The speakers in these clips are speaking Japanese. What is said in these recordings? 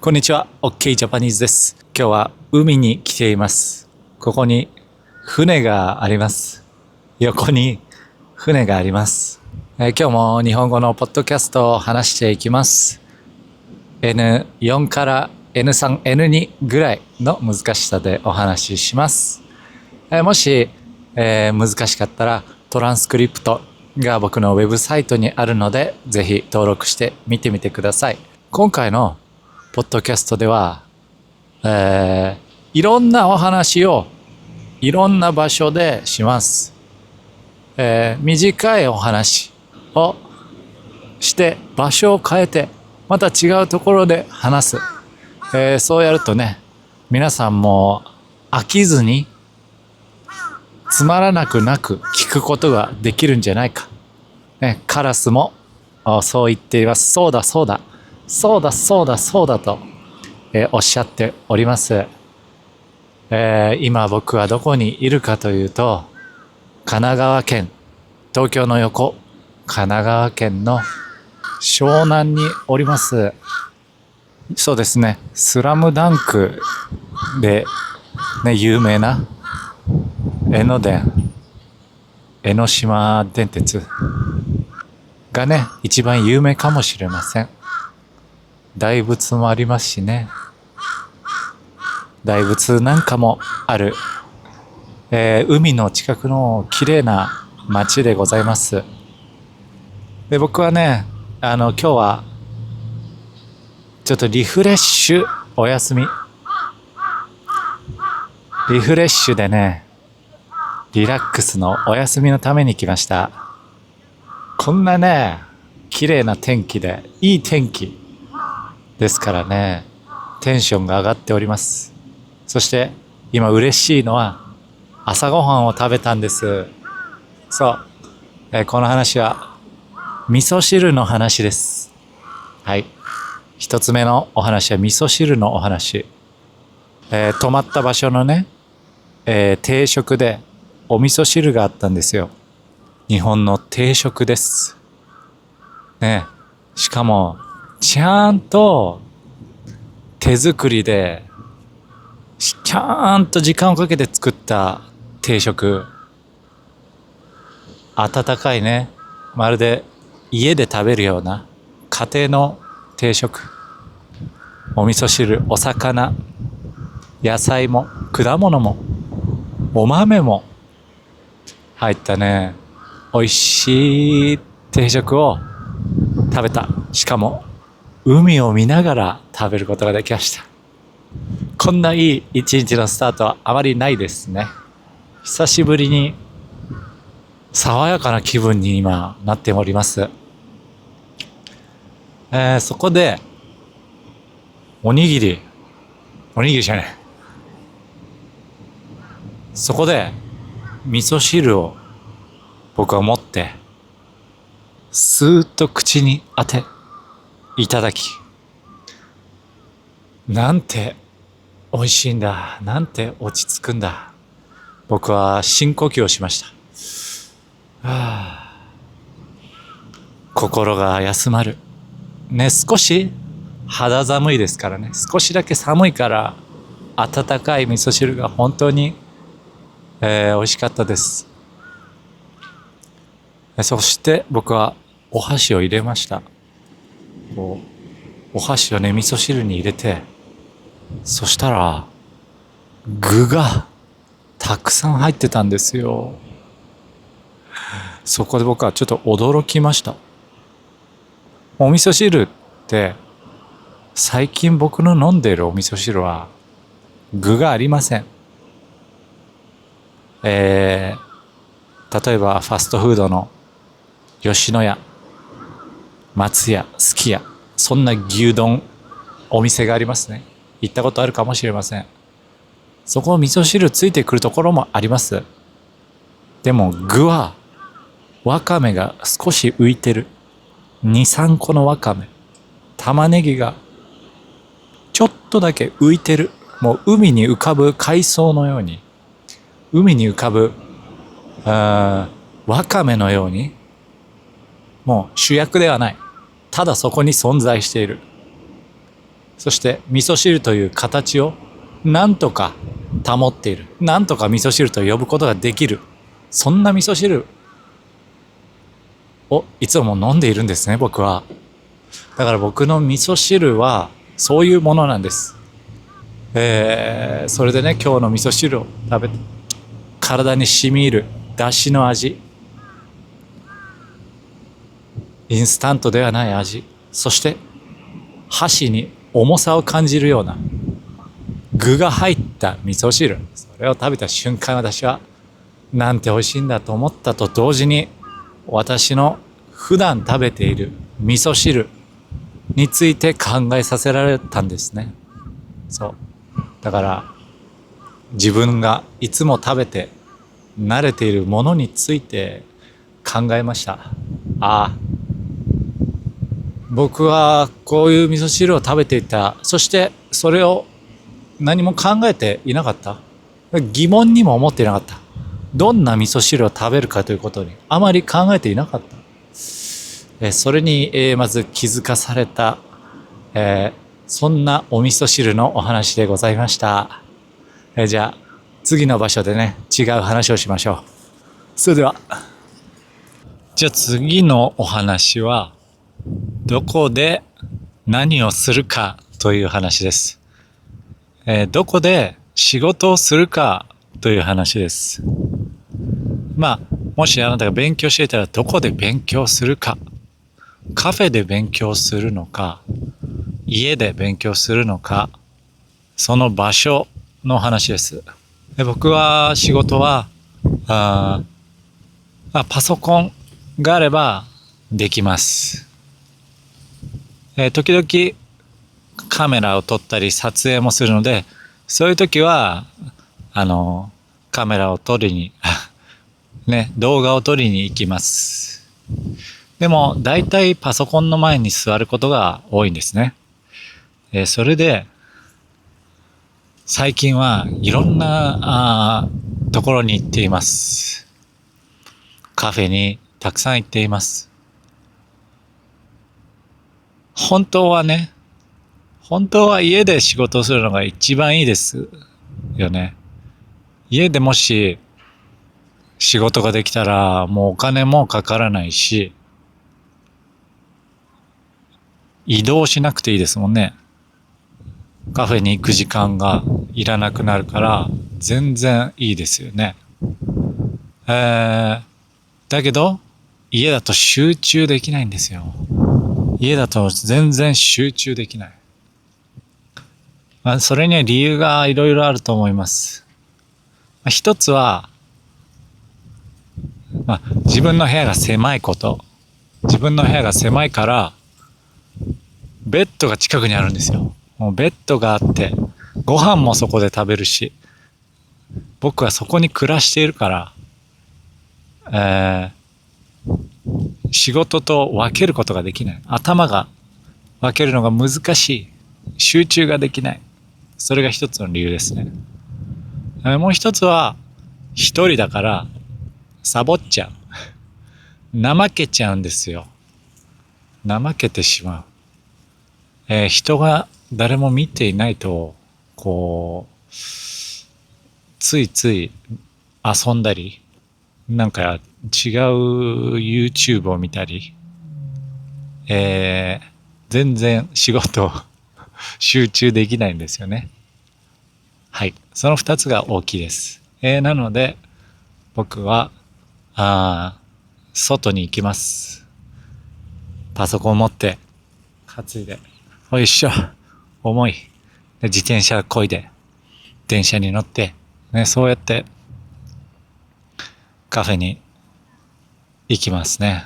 こんにちは、OK ジャパニーズです。今日は海に来ています。ここに船があります。横に船があります。今日も日本語のポッドキャストを話していきます。N4 から N3、N2 ぐらいの難しさでお話しします。もし、難しかったらトランスクリプトが僕のウェブサイトにあるので、ぜひ登録して見てみてください。今回のポッドキャストでは、いろんなお話をいろんな場所でします。短いお話をして場所を変えてまた違うところで話す。そうやるとね、皆さんも飽きずにつまらなくなく聞くことができるんじゃないか。ね、カラスもそう言っています。そうだそうだ。そうだそうだそうだと、おっしゃっております。今僕はどこにいるかというと、神奈川県、東京の横、神奈川県の湘南におります。そうですね、スラムダンクで、ね、有名な江ノ電、江ノ島電鉄がね、一番有名かもしれません。大仏もありますしね。大仏なんかもある、海の近くの綺麗な街でございます。で、僕はね、今日はちょっとリフレッシュお休み。リフレッシュでね、リラックスのお休みのために来ました。こんなね、綺麗な天気で、いい天気ですからね、テンションが上がっております。そして今嬉しいのは朝ごはんを食べたんです。そう、この話は味噌汁の話です。はい、一つ目のお話は味噌汁のお話。泊まった場所のね、定食でお味噌汁があったんですよ。日本の定食ですね。しかもちゃんと手作りでちゃんと時間をかけて作った定食。温かいね、まるで家で食べるような家庭の定食。お味噌汁、お魚、野菜も果物もお豆も入ったね、美味しい定食を食べた。しかも海を見ながら食べることができました。こんないい一日のスタートはあまりないですね。久しぶりに爽やかな気分に今なっております。そこでおにぎりじゃない、そこで味噌汁を僕は持ってスーッと口に当ていただき、なんて美味しいんだ、なんて落ち着くんだ。僕は深呼吸をしました。心が休まるね。少し肌寒いですからね、少しだけ寒いから温かい味噌汁が本当に、美味しかったです。そして僕はお箸を入れました。お箸をね、味噌汁に入れて、そしたら具がたくさん入ってたんですよ。そこで僕はちょっと驚きました。お味噌汁って最近僕の飲んでいるお味噌汁は具がありません。例えばファストフードの吉野家、松屋、すき家、そんな牛丼お店がありますね。行ったことあるかもしれません。そこの味噌汁ついてくるところもあります。でも具はわかめが少し浮いてる。2、3個のわかめ。玉ねぎがちょっとだけ浮いてる。もう海に浮かぶ海藻のように。海に浮かぶわかめのように。もう主役ではない。ただそこに存在している。そして味噌汁という形をなんとか保っている。なんとか味噌汁と呼ぶことができる。そんな味噌汁をいつも飲んでいるんですね、僕は。だから僕の味噌汁はそういうものなんです。それでね、今日の味噌汁を食べて、体に染み入る出汁の味、インスタントではない味、そして箸に重さを感じるような具が入った味噌汁、それを食べた瞬間、私はなんて美味しいんだと思ったと同時に、私の普段食べている味噌汁について考えさせられたんですね。そうだから自分がいつも食べて慣れているものについて考えました。ああ、僕はこういう味噌汁を食べていた。そしてそれを何も考えていなかった。疑問にも思っていなかった。どんな味噌汁を食べるかということにあまり考えていなかった。それにまず気づかされた、そんなお味噌汁のお話でございました。じゃあ次の場所でね、違う話をしましょう。それでは。じゃあ次のお話は、どこで何をするかという話です。どこで仕事をするかという話です。もしあなたが勉強していたら、どこで勉強するか。カフェで勉強するのか、家で勉強するのか、その場所の話です。僕は仕事はパソコンがあればできます。時々カメラを撮ったり撮影もするので、そういう時はカメラを撮りに動画を撮りに行きます。でも大体パソコンの前に座ることが多いんですね。それで最近はいろんなところに行っています。カフェにたくさん行っています。本当は家で仕事をするのが一番いいですよね。家でもし仕事ができたらもうお金もかからないし、移動しなくていいですもんね。カフェに行く時間がいらなくなるから全然いいですよね。だけど家だと集中できないんですよ。家だと全然集中できない。それには理由がいろいろあると思います。一つは、自分の部屋が狭いこと。自分の部屋が狭いから、ベッドが近くにあるんですよ。もうベッドがあって、ご飯もそこで食べるし、僕はそこに暮らしているから、仕事と分けることができない。頭が分けるのが難しい。集中ができない。それが一つの理由ですね。もう一つは、一人だからサボっちゃう。怠けちゃうんですよ。怠けてしまう。人が誰も見ていないと、ついつい遊んだり、なんか違う YouTube を見たり、全然仕事集中できないんですよね。はい。その二つが大きいです。なので、僕は、外に行きます。パソコンを持って、担いで、おいしょ、重い。で自転車こいで、電車に乗って、そうやって、カフェに行きますね。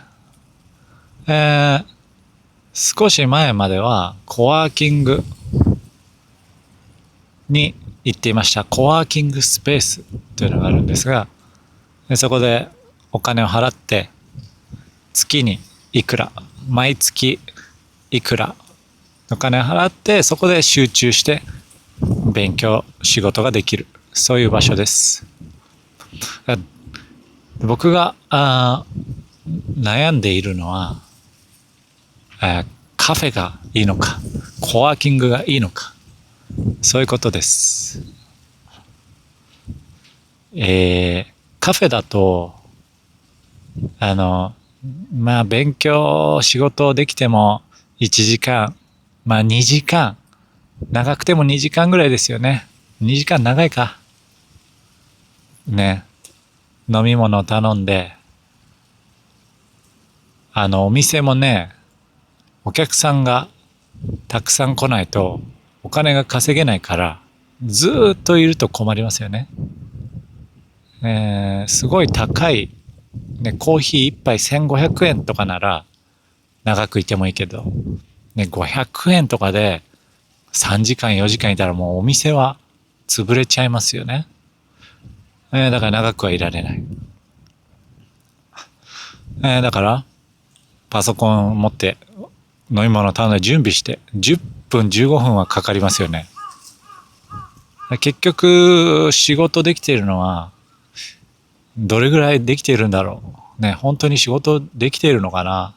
少し前までは、コワーキングに行っていました。コワーキングスペースというのがあるんですが、そこでお金を払って、月にいくら、毎月いくら、お金を払って、そこで集中して勉強、仕事ができる。そういう場所です。僕が悩んでいるのは、カフェがいいのか、コワーキングがいいのか、そういうことです。カフェだと、勉強、仕事できても1時間、2時間、長くても2時間ぐらいですよね。2時間長いか。ね。飲み物を頼んで、お店もね、お客さんがたくさん来ないとお金が稼げないから、ずーっといると困りますよね。すごい高い、ね、コーヒー一杯1500円とかなら長くいてもいいけど、ね、500円とかで3時間4時間いたらもうお店は潰れちゃいますよね。だから長くはいられない。だからパソコンを持って飲み物を頼んで準備して10分15分はかかりますよね。結局仕事できているのはどれぐらいできているんだろうね。本当に仕事できているのかな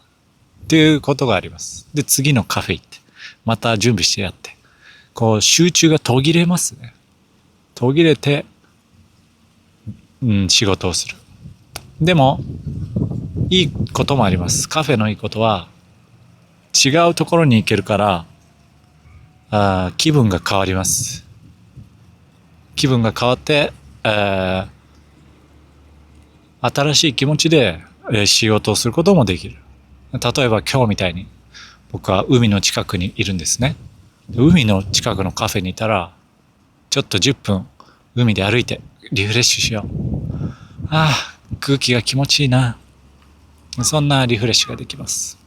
っていうことがあります。で次のカフェ行ってまた準備してやって、こう集中が途切れますね。途切れて、仕事をする。でもいいこともあります。カフェのいいことは違うところに行けるから気分が変わります。気分が変わって、新しい気持ちで仕事をすることもできる。例えば今日みたいに僕は海の近くにいるんですね。海の近くのカフェにいたらちょっと10分海で歩いてリフレッシュしよう。空気が気持ちいいな。そんなリフレッシュができます。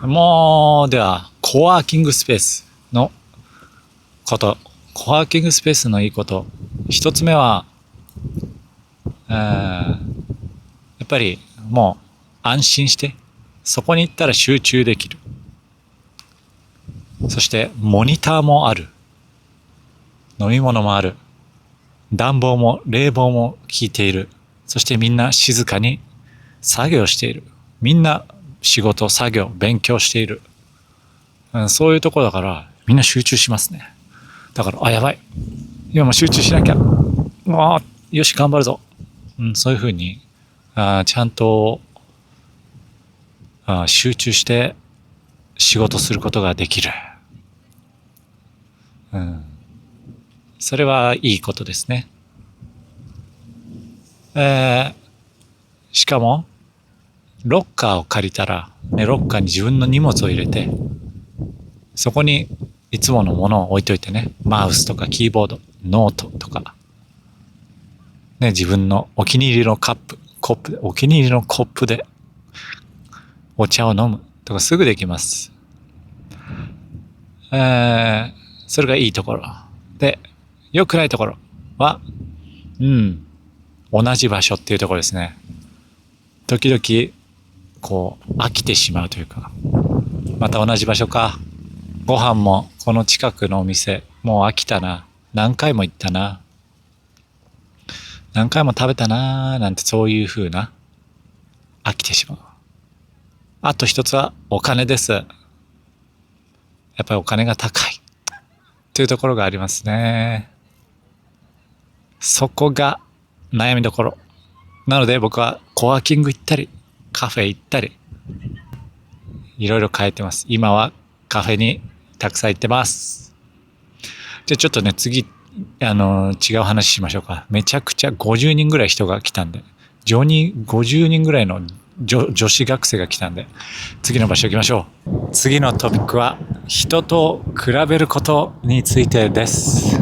もうではコワーキングスペースのこと、コワーキングスペースのいいこと、一つ目はやっぱりもう安心してそこに行ったら集中できる。そしてモニターもある、飲み物もある、暖房も冷房も効いている。そしてみんな静かに作業している。みんな仕事、作業、勉強している。そういうところだからみんな集中しますね。だからやばい、今も集中しなきゃ、よし頑張るぞ、そういうふうにちゃんと集中して仕事することができる。それはいいことですね。しかもロッカーを借りたら、ロッカーに自分の荷物を入れて、そこにいつものものを置いといてね、マウスとかキーボード、ノートとか、自分のお気に入りのお気に入りのコップでお茶を飲むとかすぐできます。それがいいところで、良くないところは、同じ場所っていうところですね。時々こう飽きてしまうというか、また同じ場所か、ご飯もこの近くのお店もう飽きたな、何回も行ったな、何回も食べたな、なんて、そういう風な飽きてしまう。あと一つはお金です。やっぱりお金が高いというところがありますね。そこが悩みどころなので、僕はコワーキング行ったりカフェ行ったりいろいろ変えてます。今はカフェにたくさん行ってます。じゃあちょっとね、次違う話しましょうか。めちゃくちゃ50人ぐらい人が来たんで、50人ぐらいの女子学生が来たんで、次の場所行きましょう。次のトピックは人と比べることについてです。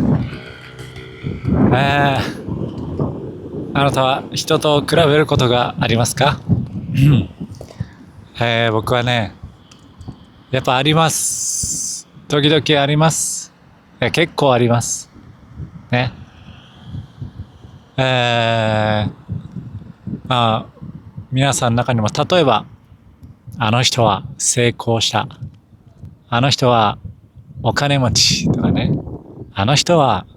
あなたは人と比べることがありますか？僕はね、やっぱあります。時々あります。結構ありますね。皆さんの中にも、例えばあの人は成功した、あの人はお金持ちとかね、あの人は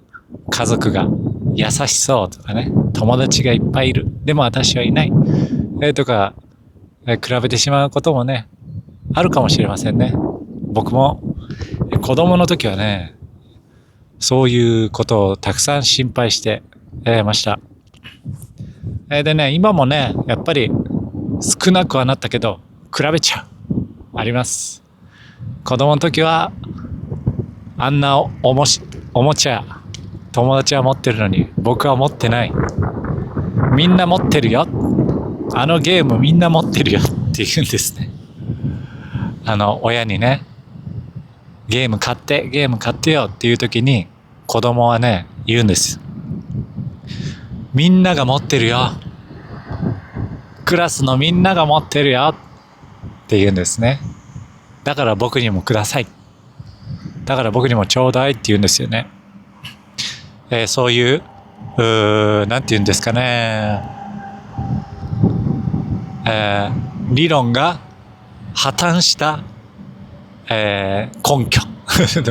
家族が優しそうとかね、友達がいっぱいいる、でも私はいない、とか、比べてしまうこともね、あるかもしれませんね。僕も子供の時はね、そういうことをたくさん心配してました。でね、今もね、やっぱり少なくはなったけど、比べちゃう。あります。子供の時は、あんなおもちゃ、友達は持ってるのに、僕は持ってない。みんな持ってるよ。あのゲームみんな持ってるよって言うんですね。親にね、ゲーム買ってよっていう時に、子供はね、言うんです。みんなが持ってるよ。クラスのみんなが持ってるよって言うんですね。だから僕にもください。だから僕にもちょうだいって言うんですよね。そういう、なんて言うんですかね。理論が破綻した、根拠。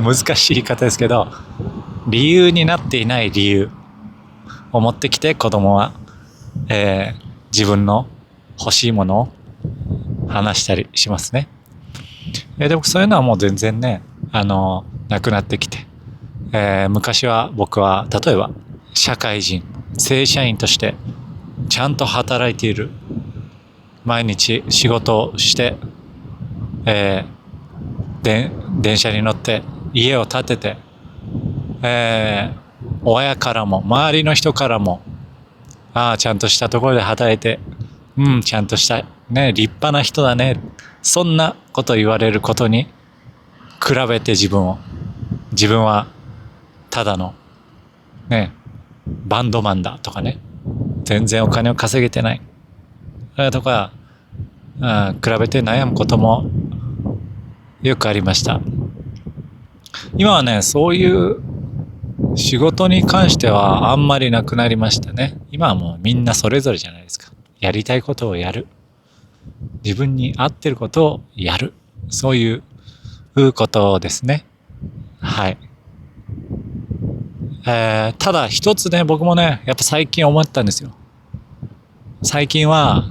難しい言い方ですけど、理由になっていない理由を持ってきて子供は、自分の欲しいものを話したりしますね。でもそういうのはもう全然ね、なくなってきて、昔は僕は例えば社会人、正社員としてちゃんと働いている、毎日仕事をして、電車に乗って家を建てて、親からも周りの人からも、ちゃんとしたところで働いて、ちゃんとしたね、立派な人だね、そんなこと言われることに比べて自分はただのね、バンドマンだとかね、全然お金を稼げてないとか、比べて悩むこともよくありました。今はね、そういう仕事に関してはあんまりなくなりましたね。今はもうみんなそれぞれじゃないですか。やりたいことをやる。自分に合ってることをやる。そういうことですね。はい。ただ一つね、僕もね、やっぱ最近思ったんですよ。最近は、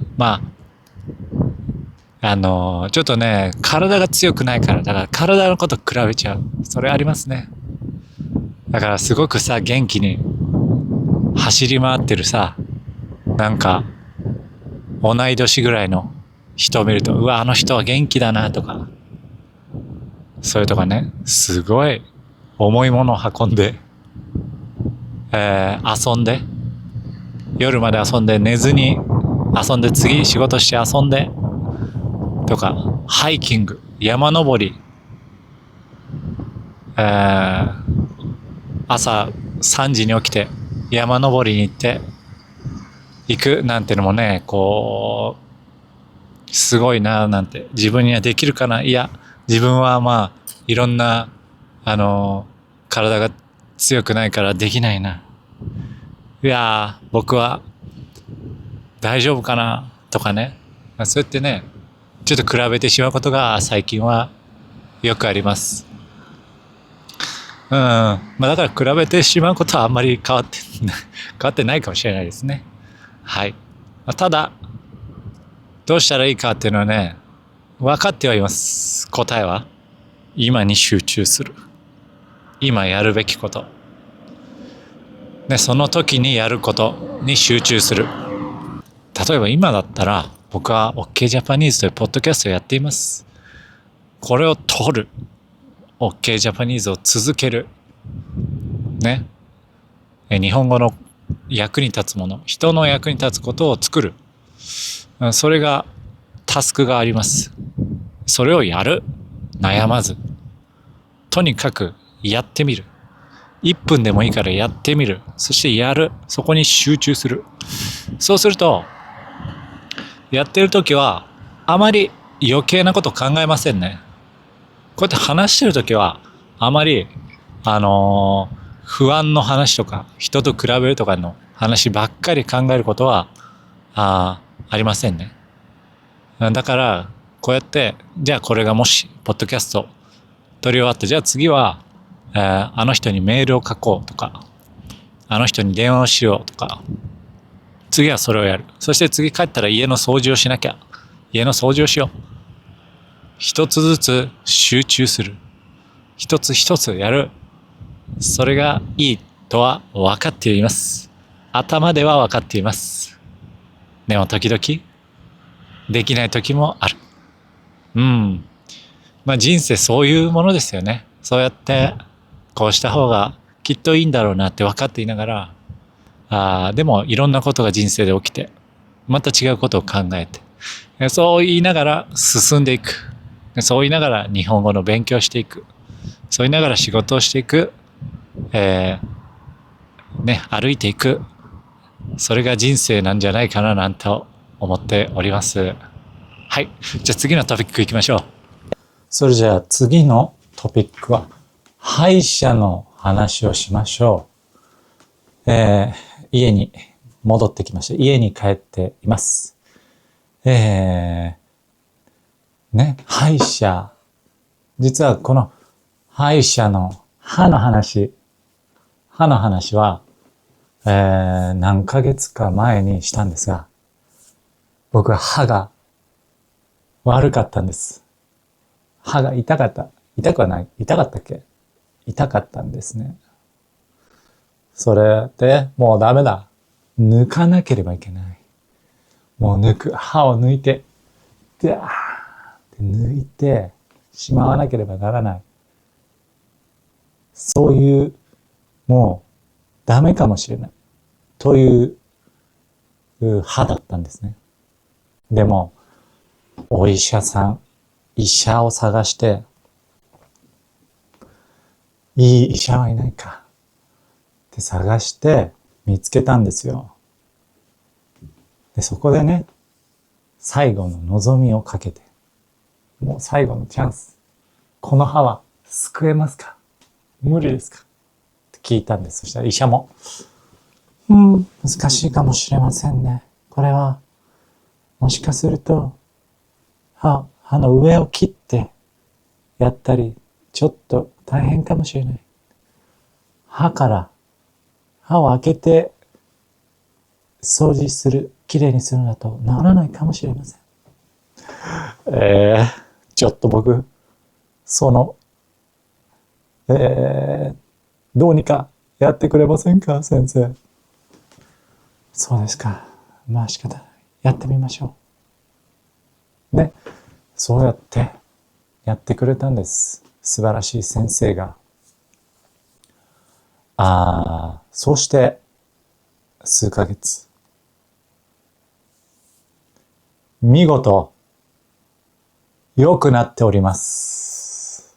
ちょっとね、体が強くないから、だから体のこと比べちゃう。それありますね。だからすごくさ、元気に走り回ってるさ、なんか、同い年ぐらいの人を見ると、うわ、あの人は元気だなとか、それとかね、すごい重いものを運んで、遊んで、夜まで遊んで寝ずに遊んで次仕事して遊んで、とか、ハイキング、山登り、朝3時に起きて山登りに行くなんてのもね、こう、すごいななんて、自分にはできるかな、いや、自分はいろんな、体が強くないからできないな。いや僕は大丈夫かなとかね。そうやってね、ちょっと比べてしまうことが最近はよくあります。だから比べてしまうことはあんまり変わってないかもしれないですね。はい。ただ、どうしたらいいかっていうのはね、分かってはいます。答えは、今に集中する。今やるべきこと。で、その時にやることに集中する。例えば今だったら、僕は OK Japanese というポッドキャストをやっています。これを撮る。OK Japanese を続ける。ね。日本語の役に立つもの、人の役に立つことを作る。それがタスクがあります。それをやる。悩まず。とにかくやってみる。1分でもいいからやってみる。そしてやる。そこに集中する。そうすると、やってる時はあまり余計なこと考えませんね。こうやって話してる時はあまり不安の話とか人と比べるとかの話ばっかり考えることはありませんね。だからこうやってじゃあこれがもしポッドキャスト撮り終わってじゃあ次は、あの人にメールを書こうとかあの人に電話をしようとか次はそれをやる。そして次帰ったら家の掃除をしなきゃ。家の掃除をしよう。一つずつ集中する。一つ一つやる。それがいいとは分かっています。頭では分かっています。でも時々できない時もある。人生そういうものですよね。そうやってこうした方がきっといいんだろうなって分かっていながら、でもいろんなことが人生で起きて、また違うことを考えて、そう言いながら進んでいく。そう言いながら日本語の勉強していく。そう言いながら仕事をしていく。歩いていく。それが人生なんじゃないかななんて思っております。はい。じゃあ次のトピックいきましょう。それじゃあ次のトピックは歯医者の話をしましょう。家に戻ってきました。家に帰っています。歯医者。実はこの歯医者の歯の話は、何ヶ月か前にしたんですが、僕は歯が悪かったんです。歯が痛かった。痛くはない。痛かったっけ？痛かったんですね。それでもうダメだ。抜かなければいけない。もう歯を抜いて、でーって抜いてしまわなければならない。そういう、もうダメかもしれない。という歯だったんですね。でも、医者を探して、いい医者はいないかって探して見つけたんですよ。で、そこでね、最後の望みをかけて、もう最後のチャンス。この歯は救えますか？無理ですか？って聞いたんです。そしたら医者も、難しいかもしれませんね。これは、もしかすると、歯の上を切ってやったり、ちょっと大変かもしれない。歯を開けて掃除する、きれいにするのだと治らないかもしれません。ちょっと僕、どうにかやってくれませんか、先生。そうですか。まあ仕方ない。やってみましょう。ね。そうやってやってくれたんです。素晴らしい先生が。そうして数ヶ月。見事、良くなっております。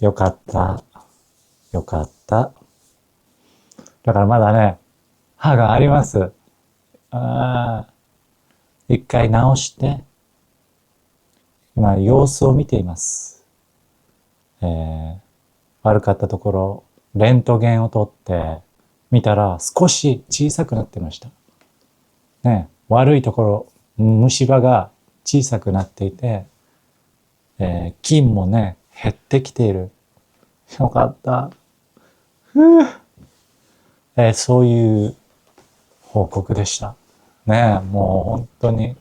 よかった。よかった。だからまだね、歯があります。一回直して、今様子を見ています。悪かったところ、レントゲンを取って見たら少し小さくなってました。ね、悪いところ、虫歯が小さくなっていて、菌もね、減ってきている。よかった。そういう報告でした。ね、もう本当に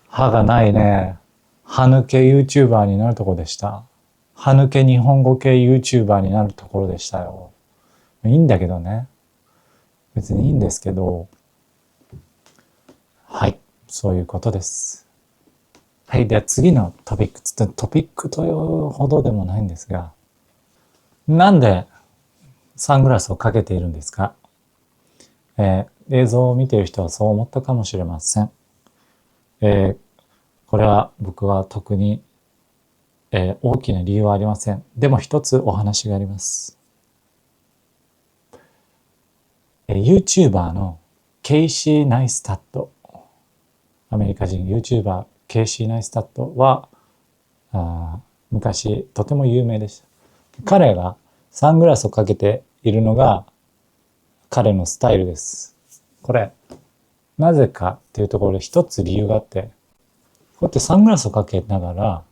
歯がないね、歯抜け YouTuber になるところでした。歯抜け日本語系 YouTuber になるところでしたよ。いいんだけどね。別にいいんですけど。はい。そういうことです。はい。では次のトピック。トピックというほどでもないんですが。なんでサングラスをかけているんですか？映像を見ている人はそう思ったかもしれません。これは僕は特に、大きな理由はありません。でも一つお話があります。YouTuber のケイシー・ナイスタット、アメリカ人 YouTuber ケイシー・ナイスタットは昔とても有名でした。彼がサングラスをかけているのが彼のスタイルです。これなぜかっていうところで一つ理由があって、こうやってサングラスをかけながら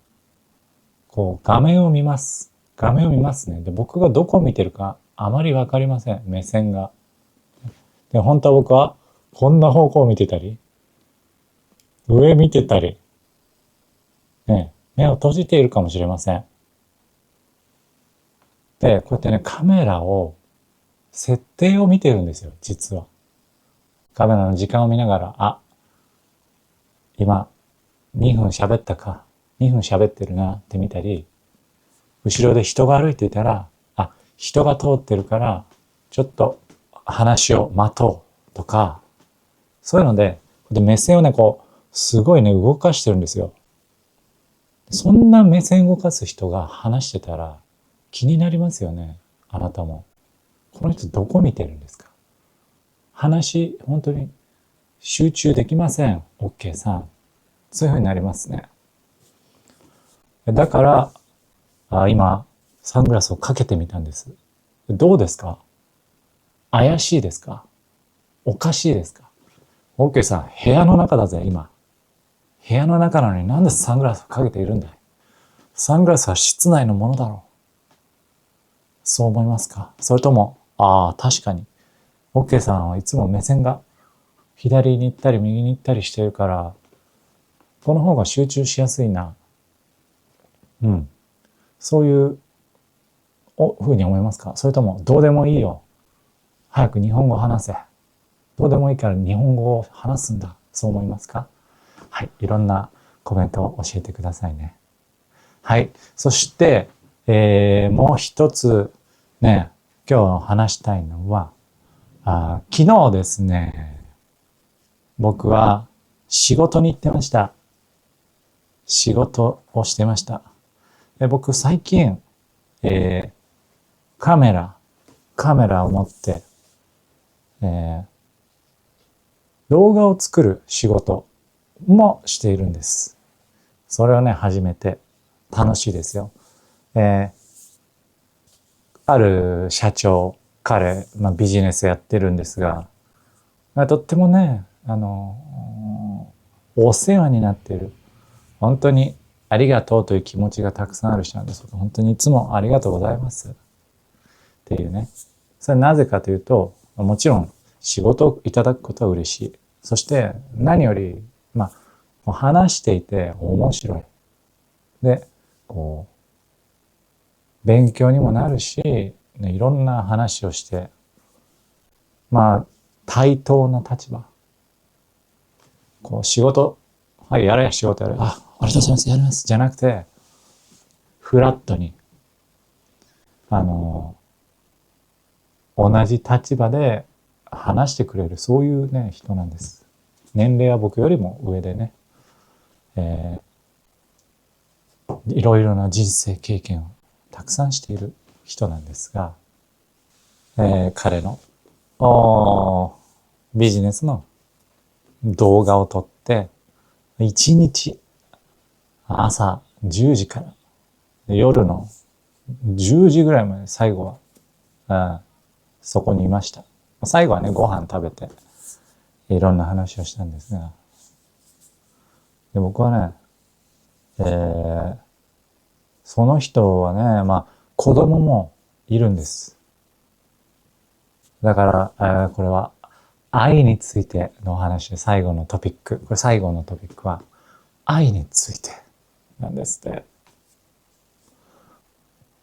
こう画面を見ます。画面を見ますね。で、僕がどこを見てるかあまりわかりません。目線が。で、本当は僕はこんな方向を見てたり、上見てたり、ね、目を閉じているかもしれません。で、こうやってね、カメラを、設定を見てるんですよ、実は。カメラの時間を見ながら、あ、今、2分喋ったか、2分喋ってるなって見たり、後ろで人が歩いていたら、あ、人が通ってるから、ちょっと話を待とうとか、そういうので、目線をね、こう、すごいね、動かしてるんですよ。そんな目線動かす人が話してたら気になりますよね。あなたも。この人どこ見てるんですか？話、本当に集中できません。OK さん。そういうふうになりますね。だから、今、サングラスをかけてみたんです。どうですか？怪しいですか？おかしいですか？ OK さん、部屋の中だぜ、今。部屋の中なのになんでサングラスをかけているんだい？サングラスは室内のものだろう。そう思いますか？それとも、確かに。OK さんはいつも目線が左に行ったり右に行ったりしてるから、この方が集中しやすいな。うん。そういうふうに思いますか？それとも、どうでもいいよ。早く日本語を話せ。どうでもいいから日本語を話すんだ。そう思いますか？はい。いろんなコメントを教えてくださいね。はい。そして、もう一つね、今日話したいのは、昨日ですね、僕は仕事に行ってました。仕事をしてました。僕最近、カメラを持って、動画を作る仕事もしているんです。それをね、始めて楽しいですよ。ある社長、彼、ビジネスやってるんですが、とってもね、お世話になっている。本当にありがとうという気持ちがたくさんある人なんです。本当にいつもありがとうございます。っていうね。それはなぜかというと、もちろん仕事をいただくことは嬉しい。そして何より、話していて面白い。で、こう、勉強にもなるし、ね、いろんな話をして、対等な立場。こう、仕事、はい、やれや仕事やれ。ありがとうございます、やります。じゃなくて、フラットに、同じ立場で話してくれる、そういうね、人なんです。年齢は僕よりも上でね、いろいろな人生経験をたくさんしている人なんですが、彼のビジネスの動画を撮って、1日朝10時から夜の10時ぐらいまで最後は、そこにいました。最後はね、ご飯食べて、いろんな話をしたんですが、で僕はね、その人はね、子供もいるんです。だから、これは愛についてのお話で最後のトピック。これ最後のトピックは愛についてなんですって。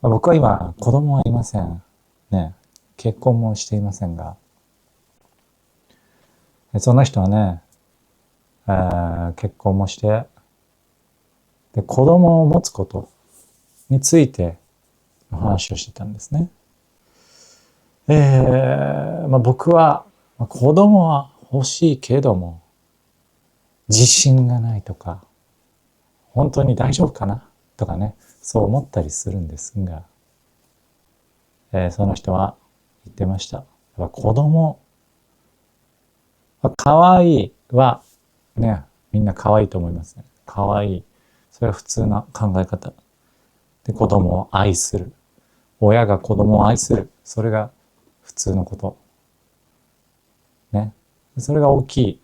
僕は今子供はいません。ね。結婚もしていませんが、その人はね、結婚もして、で、子供を持つことについての話をしてたんですね。僕は、子供は欲しいけども、自信がないとか、本当に大丈夫かなとかね、そう思ったりするんですが、その人は言ってました。子供、可愛いは、ね、みんな可愛いと思いますね。可愛い。それは普通な考え方。で、子供を愛する。親が子供を愛する。それが普通のこと。ね。それが大きい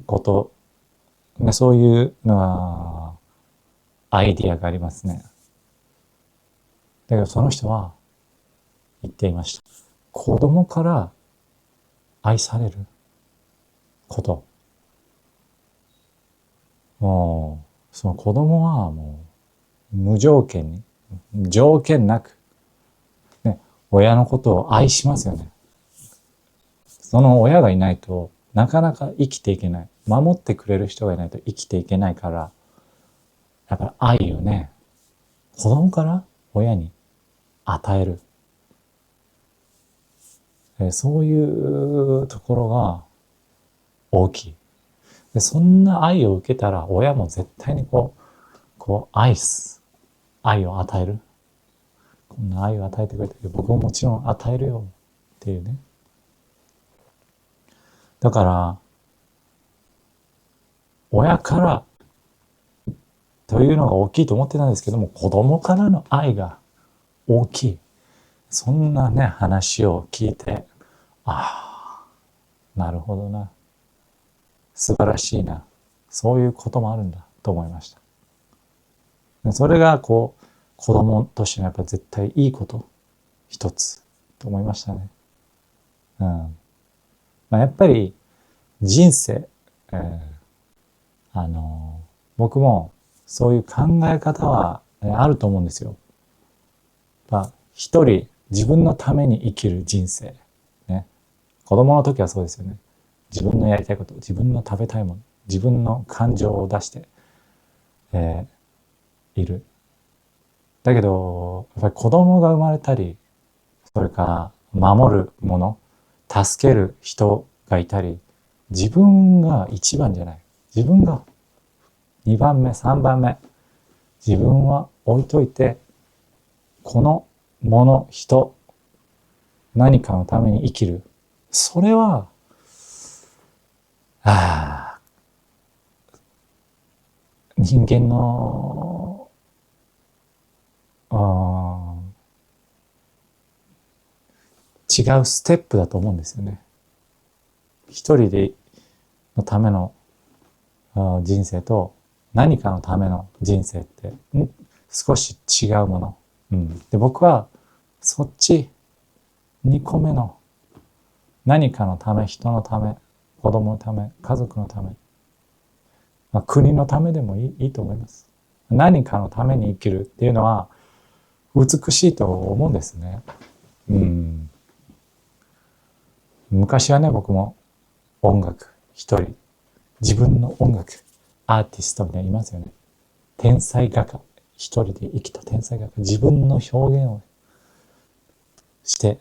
こと。ね、そういうのは、アイディアがありますね。だけどその人は言っていました。子供から愛されること。もう、その子供はもう、無条件に、条件なく、ね、親のことを愛しますよね。その親がいないとなかなか生きていけない。守ってくれる人がいないと生きていけないから、やっぱり愛をね、子供から親に与える。そういうところが大きい。で、そんな愛を受けたら親も絶対に愛を与える。こんな愛を与えてくれて僕ももちろん与えるよっていうね。だから、親からというのが大きいと思ってたんですけども、子供からの愛が大きい。そんなね、話を聞いて、ああ、なるほどな。素晴らしいな。そういうこともあるんだと思いました。それが子供としてのやっぱ絶対いいこと一つと思いましたね。やっぱり人生、僕もそういう考え方はあると思うんですよ。一人自分のために生きる人生。ね。子供の時はそうですよね。自分のやりたいこと、自分の食べたいもの、自分の感情を出して、いる。だけど、やっぱり子供が生まれたり、それから守るもの、助ける人がいたり、自分が一番じゃない。自分が二番目、三番目。自分は置いといて、このもの、人、何かのために生きる。それは、人間の、違うステップだと思うんですよね。一人でのための人生と何かのための人生って少し違うもの。で、僕はそっち2個目の何かのため、人のため、子供のため、家族のため、国のためでもいいと思います。何かのために生きるっていうのは美しいと思うんですね。昔はね、僕も音楽一人、自分の音楽、アーティストみたいにいますよね。天才画家、一人で生きた天才画家、自分の表現をして、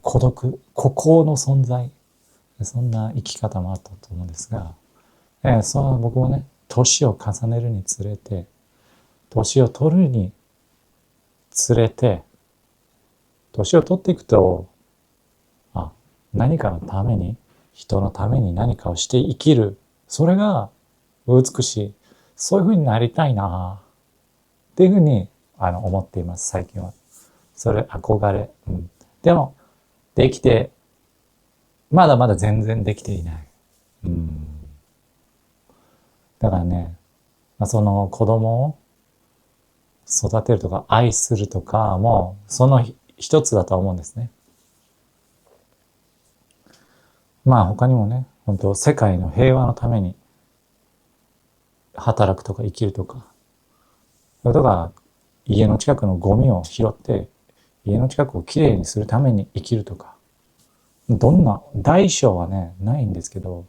孤独、孤高の存在、そんな生き方もあったと思うんですが、そう僕もね、年を重ねるにつれて、年を取るにつれて、年を取っていくと、何かのために、人のために何かをして生きる。それが美しい。そういうふうになりたいなっていうふうに思っています、最近は。それ憧れ。でも、まだまだ全然できていない。だからね、その子供を育てるとか愛するとかも、その一つだと思うんですね。他にもね、本当世界の平和のために働くとか生きるとか、それとか家の近くのゴミを拾って家の近くをきれいにするために生きるとか、どんな大小はね、ないんですけど、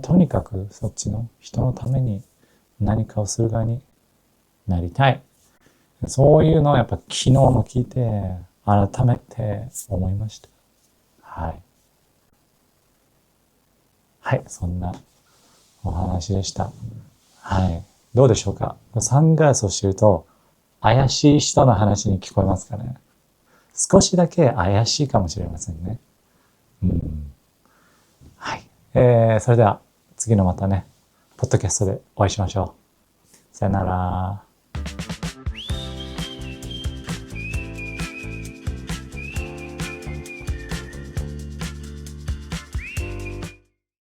とにかくそっちの人のために何かをする側になりたい。そういうのをやっぱ昨日も聞いて改めて思いました。はい。はい、そんなお話でした。はい。どうでしょうか？サングラスをしてると怪しい人の話に聞こえますかね？少しだけ怪しいかもしれませんね。はい。それでは次のまたね、ポッドキャストでお会いしましょう。さよなら。